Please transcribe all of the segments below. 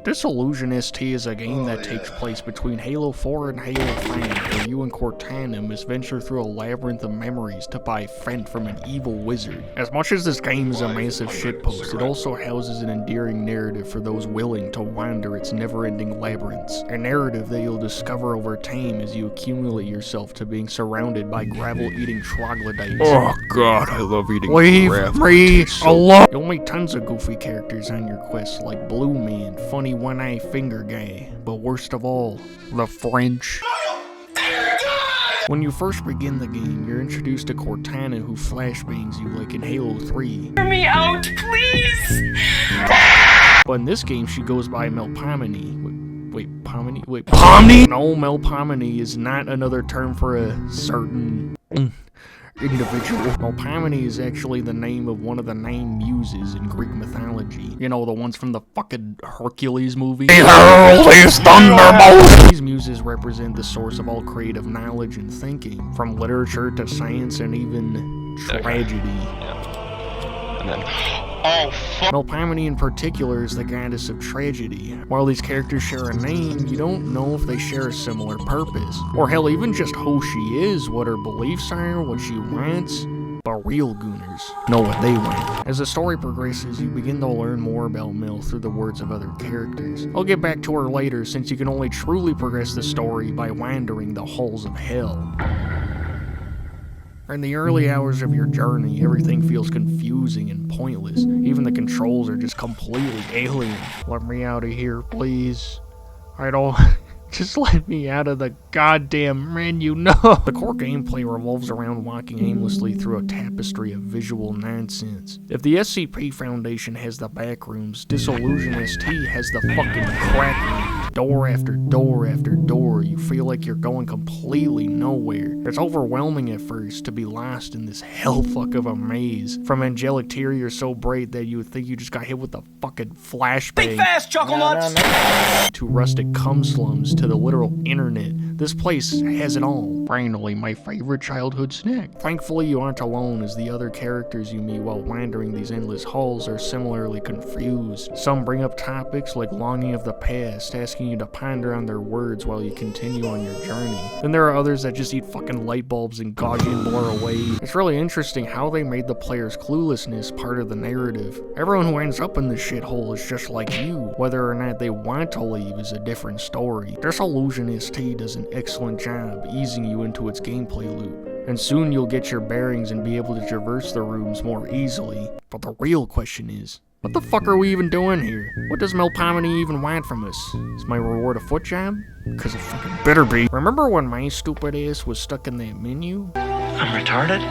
Disillusion ST is a game that takes place between Halo 4 and Halo 5, where you and Cortana must venture through a labyrinth of memories to buy Fent from an evil wizard. As much as this game is a massive shitpost, it also houses an endearing narrative for those willing to wander its never-ending labyrinths. A narrative that you'll discover over time as you accumulate yourself to being surrounded by gravel-eating troglodytes. Oh god, I love eating Leave gravel. me alone! You'll meet tons of goofy characters on your quest, like Blue Man, funny one-eye finger guy, but worst of all, the French. When you first begin the game, you're introduced to Cortana, who flashbangs you like in Halo 3. Hear me out, please! But in this game, she goes by Melpomene. Wait, Pomini? Wait, Pomni? No, Melpomene is not another term for a certain individual. Melpomene is actually the name of one of the 9 muses in Greek mythology. You know, the ones from the fucking Hercules movie. Behold his thunderbolt! These muses represent the source of all creative knowledge and thinking, from literature to science and even tragedy. And then, oh fuck. Melpomene in particular is the goddess of tragedy. While these characters share a name, you don't know if they share a similar purpose, or hell, even just who she is, what her beliefs are, what she wants. But real gooners know what they want. As the story progresses, you begin to learn more about Mel through the words of other characters. I'll get back to her later, since you can only truly progress the story by wandering the halls of hell. In the early hours of your journey, everything feels confusing and pointless. Even the controls are just completely alien. Let me out of here, please. I don't... Just let me out of the goddamn menu, no! The core gameplay revolves around walking aimlessly through a tapestry of visual nonsense. If the SCP Foundation has the backrooms, Disillusion ST has the fucking crack rooms. Door after door after door, you feel like you're going completely nowhere. It's overwhelming at first to be lost in this hellfuck of a maze. From angelic interior so bright that you would think you just got hit with a fucking flashbang. Think fast, chuckle nuts! To rustic cum slums, to the literal internet. This place has it all. Finally, my favorite childhood snack. Thankfully, you aren't alone, as the other characters you meet while wandering these endless halls are similarly confused. Some bring up topics like longing of the past, asking you to ponder on their words while you continue on your journey. Then there are others that just eat fucking light bulbs and Gaussian blur away. It's really interesting how they made the player's cluelessness part of the narrative. Everyone who ends up in this shithole is just like you. Whether or not they want to leave is a different story. Disillusion ST does an excellent job easing you into its gameplay loop, and soon you'll get your bearings and be able to traverse the rooms more easily. But the real question is, what the fuck are we even doing here? What does Melpomene even want from us? Is my reward a foot job? Cause it fucking better be. Remember when my stupid ass was stuck in that menu? I'm retarded?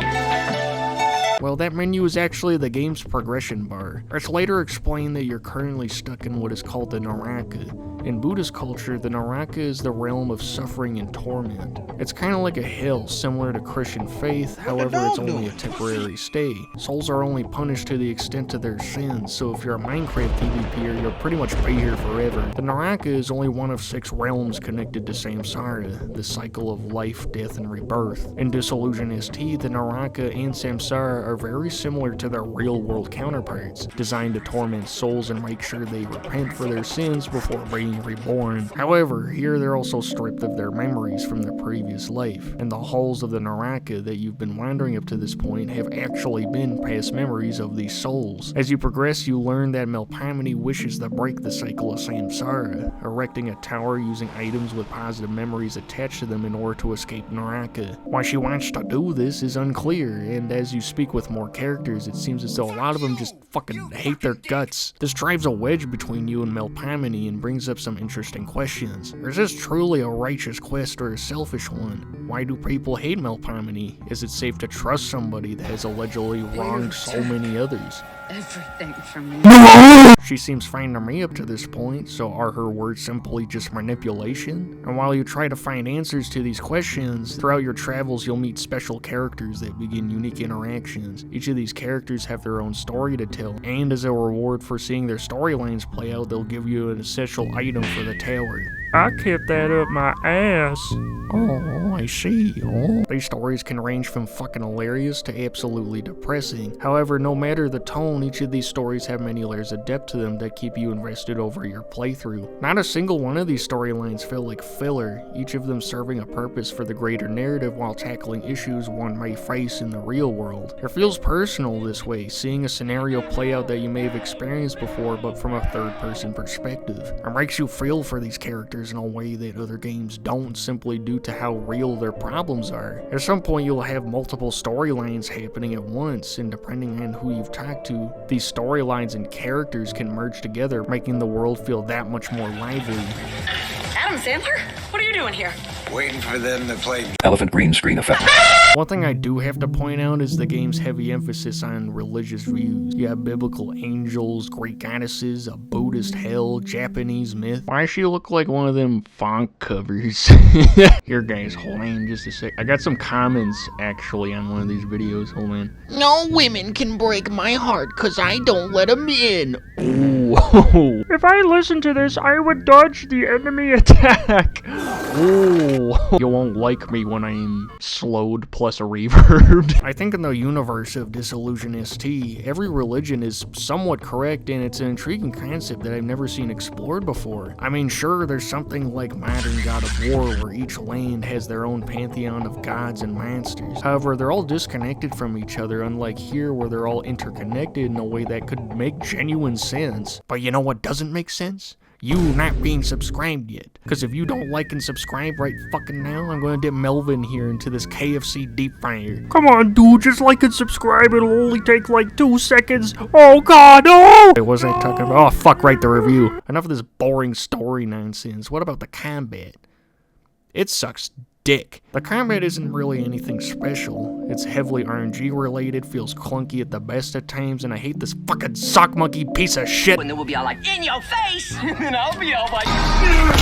Well, that menu is actually the game's progression bar. It's later explained that you're currently stuck in what is called the Naraka. In Buddhist culture, the Naraka is the realm of suffering and torment. It's kind of like a hell, similar to Christian faith, however it's only a temporary stay. Souls are only punished to the extent of their sins, so if you're a Minecraft PvPer, you'll pretty much be here forever. The Naraka is only one of 6 realms connected to Samsara, the cycle of life, death, and rebirth. In Disillusion ST, the Naraka and Samsara are very similar to their real-world counterparts, designed to torment souls and make sure they repent for their sins before being reborn. However, here they're also stripped of their memories from their previous life, and the halls of the Naraka that you've been wandering up to this point have actually been past memories of these souls. As you progress, you learn that Melpomene wishes to break the cycle of Samsara, erecting a tower using items with positive memories attached to them in order to escape Naraka. Why she wants to do this is unclear, and as you speak with more characters, it seems as though a lot of them just fucking hate their guts. This drives a wedge between you and Melpomene and brings up some interesting questions. Is this truly a righteous quest or a selfish one? Why do people hate Melpomene? Is it safe to trust somebody that has allegedly wronged so many others? Everything from you. She seems fine to me up to this point, so are her words simply just manipulation? And while you try to find answers to these questions, throughout your travels you'll meet special characters that begin unique interactions. Each of these characters have their own story to tell, and as a reward for seeing their storylines play out, they'll give you an essential item for the tower. I kept that up my ass. Oh, I see. Oh. These stories can range from fucking hilarious to absolutely depressing. However, no matter the tone, each of these stories have many layers of depth to them that keep you invested over your playthrough. Not a single one of these storylines feel like filler, each of them serving a purpose for the greater narrative while tackling issues one may face in the real world. It feels personal this way, seeing a scenario play out that you may have experienced before but from a third-person perspective. It makes you feel for these characters in a way that other games don't, simply due to how real their problems are. At some point you'll have multiple storylines happening at once, and depending on who you've talked to, these storylines and characters can merge together, making the world feel that much more lively. Adam Sandler? What are you doing here? Waiting for them to play Elephant green screen effect. One thing I do have to point out is the game's heavy emphasis on religious views. You have biblical angels, Greek goddesses, a Buddhist hell, Japanese myth. Why does she look like one of them font covers? Here guys, hold on just a sec. I got some comments actually on one of these videos, hold on. No women can break my heart cause I don't let them in. Ooh. If I listened to this, I would dodge the enemy attack. Ooh. You won't like me when I'm slowed plus a reverb. I think in the universe of Disillusion ST, every religion is somewhat correct, and it's an intriguing concept that I've never seen explored before. I mean, sure, there's something like modern God of War where each land has their own pantheon of gods and monsters. However, they're all disconnected from each other, unlike here where they're all interconnected in a way that could make genuine sense. But you know what doesn't make sense? You not being subscribed yet. Because if you don't like and subscribe right fucking now, I'm gonna dip Melvin here into this KFC deep fryer. Come on, dude, just like and subscribe. It'll only take like 2 seconds. Oh god, no! Wait, what was I talking about? Oh, fuck, right, the review. Enough of this boring story nonsense. What about the combat? It sucks dick. The combat isn't really anything special. It's heavily RNG related, feels clunky at the best at times, and I hate this fucking sock monkey piece of shit. And then we'll be all like, in your face! And I'll be all like...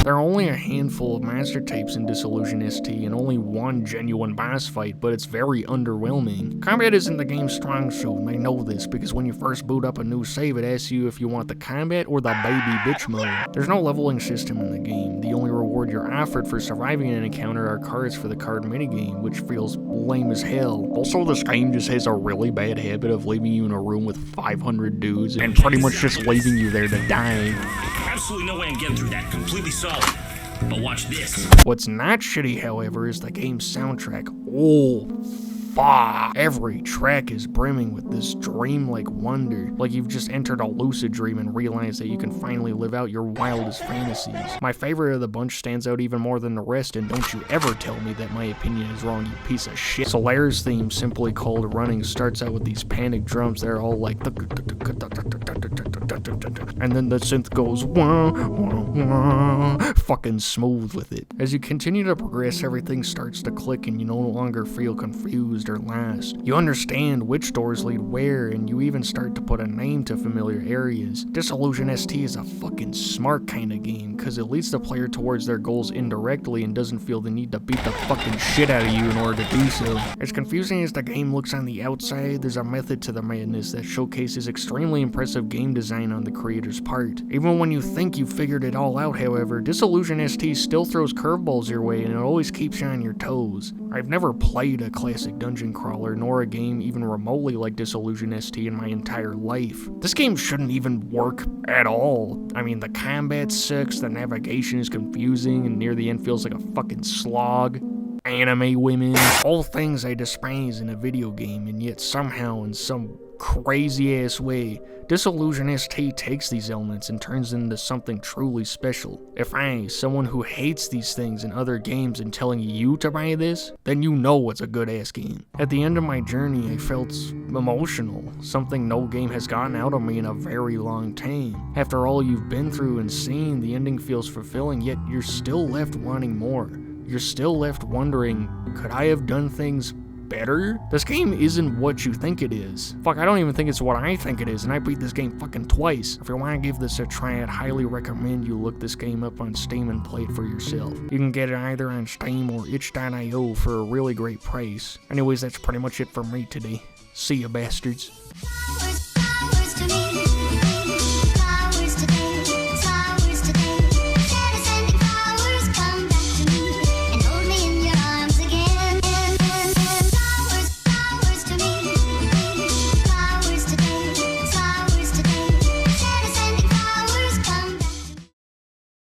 There are only a handful of master tapes in Disillusion ST and only one genuine boss fight, but it's very underwhelming. Combat isn't the game's strong suit, and I know this because when you first boot up a new save, it asks you if you want the combat or the baby bitch mode. There's no leveling system in the game. The only reward you're offered for surviving an encounter are cards for the card minigame, which feels lame as hell. Also, this game just has a really bad habit of leaving you in a room with 500 dudes and pretty much just leaving you there to die. Absolutely no way I'm getting through that. Completely solid. But watch this. What's not shitty, however, is the game's soundtrack. Oh, fuck. Every track is brimming with this dreamlike wonder, like you've just entered a lucid dream and realized that you can finally live out your wildest fantasies. My favorite of the bunch stands out even more than the rest, and don't you ever tell me that my opinion is wrong, you piece of shit. Solaire's theme, simply called Running, starts out with these panic drums that are all like, and then the synth goes wah, wah, wah, fucking smooth with it. As you continue to progress, everything starts to click and you no longer feel confused or lost. You understand which doors lead where, and you even start to put a name to familiar areas. Disillusion ST is a fucking smart kind of game, cause it leads the player towards their goals indirectly and doesn't feel the need to beat the fucking shit out of you in order to do so. As confusing as the game looks on the outside, there's a method to the madness that showcases extremely impressive game design on the creator's part. Even when you think you've figured it all out, however, Disillusion ST still throws curveballs your way and it always keeps you on your toes. I've never played a classic dungeon crawler, nor a game even remotely like Disillusion ST in my entire life. This game shouldn't even work at all. I mean, the combat sucks, the navigation is confusing, and near the end feels like a fucking slog. Anime women, all things I despise in a video game, and yet somehow in some crazy ass way, Disillusion ST takes these elements and turns them into something truly special. If I, someone who hates these things in other games, and telling you to buy this, then you know it's a good ass game. At the end of my journey, I felt emotional, something no game has gotten out of me in a very long time. After all you've been through and seen, the ending feels fulfilling, yet you're still left wanting more. You're still left wondering, could I have done things better? This game isn't what you think it is. Fuck, I don't even think it's what I think it is, and I beat this game fucking twice. If you want to give this a try, I'd highly recommend you look this game up on Steam and play it for yourself. You can get it either on Steam or itch.io for a really great price. Anyways, that's pretty much it for me today. See ya, bastards.